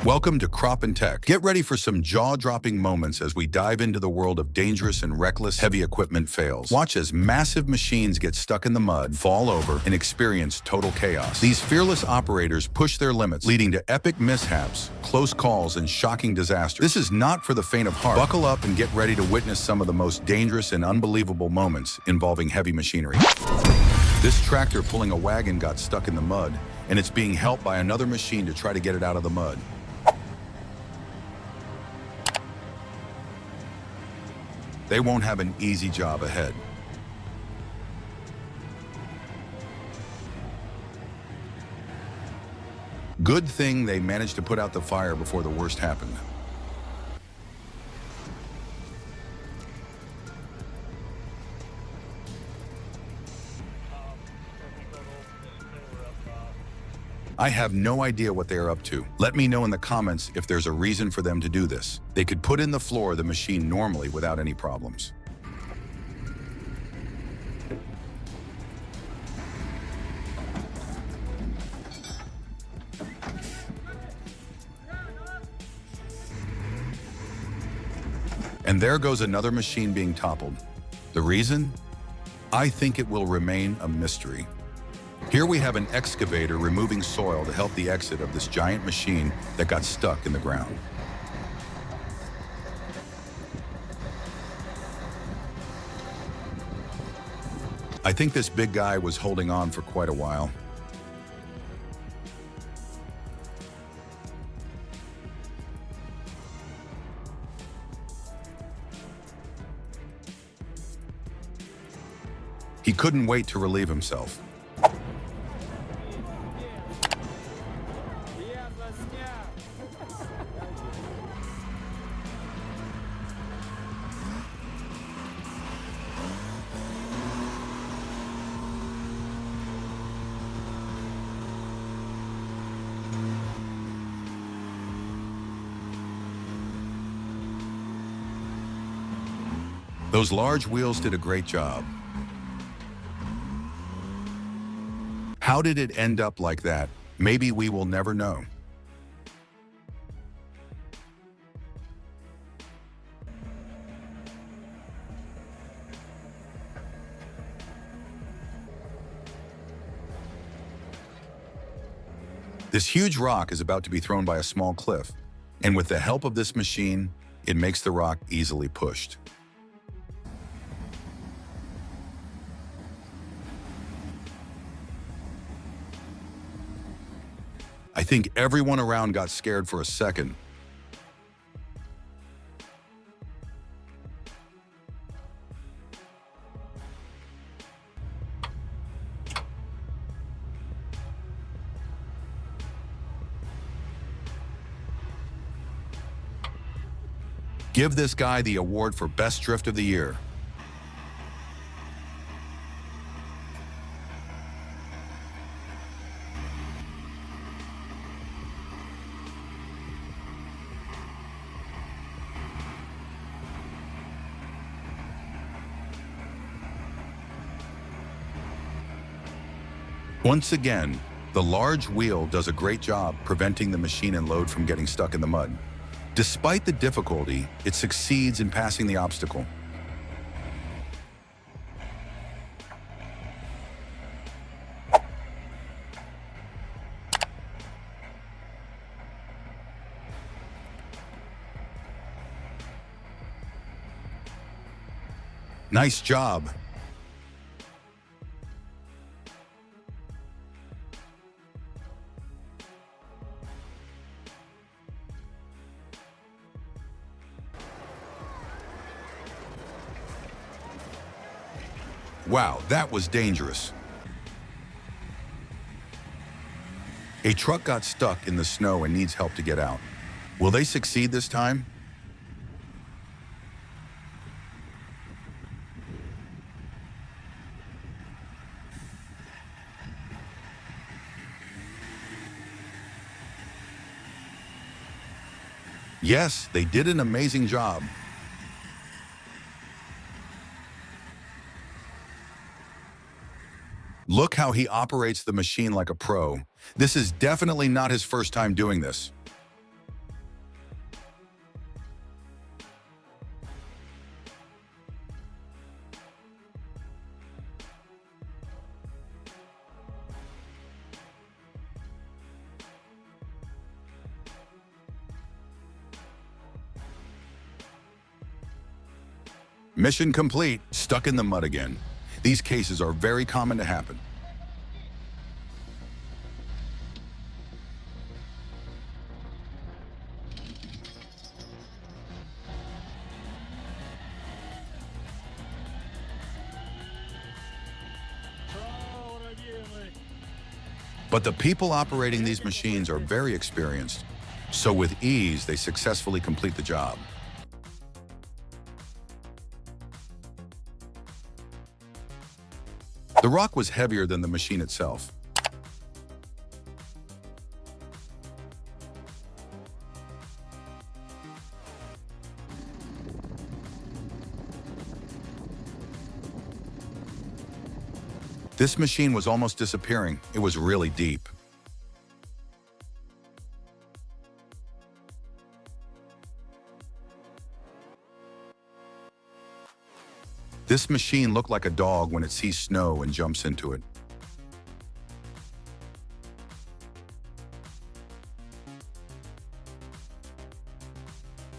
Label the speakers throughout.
Speaker 1: Welcome to Crop and Tech. Get ready for some jaw-dropping moments as we dive into the world of dangerous and reckless heavy equipment fails. Watch as massive machines get stuck in the mud, fall over, and experience total chaos. These fearless operators push their limits, leading to epic mishaps, close calls, and shocking disasters. This is not for the faint of heart. Buckle up and get ready to witness some of the most dangerous and unbelievable moments involving heavy machinery. This tractor pulling a wagon got stuck in the mud, and it's being helped by another machine to try to get it out of the mud. They won't have an easy job ahead. Good thing they managed to put out the fire before the worst happened. I have no idea what they are up to. Let me know in the comments if there's a reason for them to do this. They could put in the floor of the machine normally without any problems. And there goes another machine being toppled. The reason? I think it will remain a mystery. Here we have an excavator removing soil to help the exit of this giant machine that got stuck in the ground. I think this big guy was holding on for quite a while. He couldn't wait to relieve himself. Those large wheels did a great job. How did it end up like that? Maybe we will never know. This huge rock is about to be thrown by a small cliff, and with the help of this machine, it makes the rock easily pushed. I think everyone around got scared for a second. Give this guy the award for Best Drift of the Year. Once again, the large wheel does a great job preventing the machine and load from getting stuck in the mud. Despite the difficulty, it succeeds in passing the obstacle. Nice job. Wow, that was dangerous. A truck got stuck in the snow and needs help to get out. Will they succeed this time? Yes, they did an amazing job. Look how he operates the machine like a pro. This is definitely not his first time doing this. Mission complete, stuck in the mud again. These cases are very common to happen. But the people operating these machines are very experienced, so with ease they successfully complete the job. The rock was heavier than the machine itself. This machine was almost disappearing. It was really deep. This machine looked like a dog when it sees snow and jumps into it.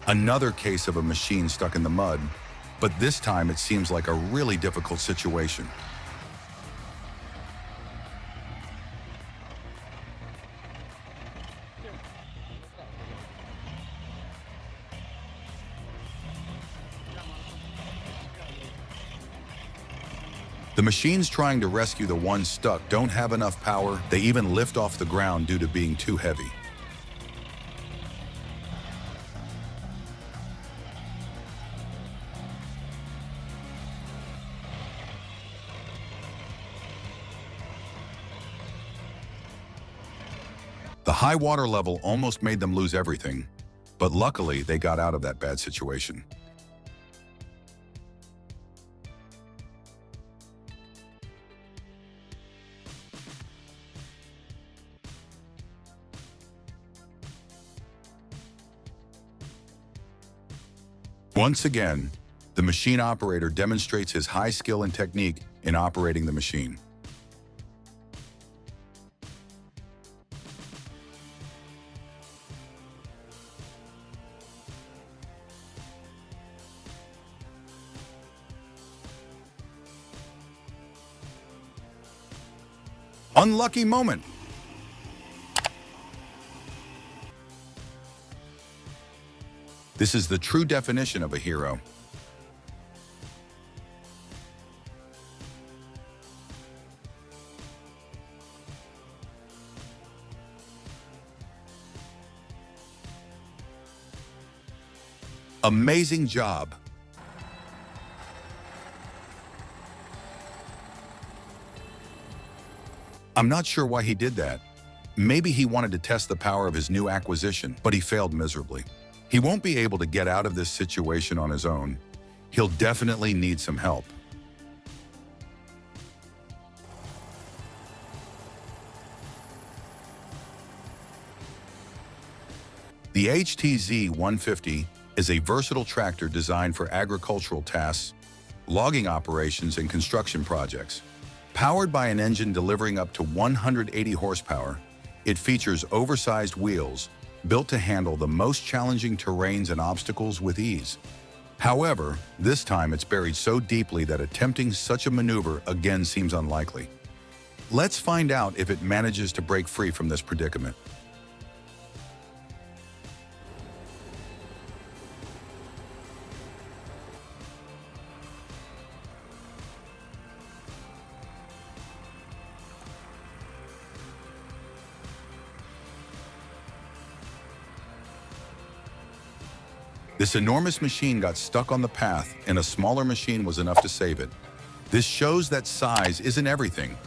Speaker 1: Another case of a machine stuck in the mud, but this time it seems like a really difficult situation. The machines trying to rescue the ones stuck don't have enough power. They even lift off the ground due to being too heavy. The high water level almost made them lose everything, but luckily they got out of that bad situation. Once again, the machine operator demonstrates his high skill and technique in operating the machine. Unlucky moment. This is the true definition of a hero. Amazing job. I'm not sure why he did that. Maybe he wanted to test the power of his new acquisition, but he failed miserably. He won't be able to get out of this situation on his own. He'll definitely need some help. The HTZ-150 is a versatile tractor designed for agricultural tasks, logging operations, and construction projects. Powered by an engine delivering up to 180 horsepower, it features oversized wheels built to handle the most challenging terrains and obstacles with ease. However, this time it's buried so deeply that attempting such a maneuver again seems unlikely. Let's find out if it manages to break free from this predicament. This enormous machine got stuck on the path, and a smaller machine was enough to save it. This shows that size isn't everything.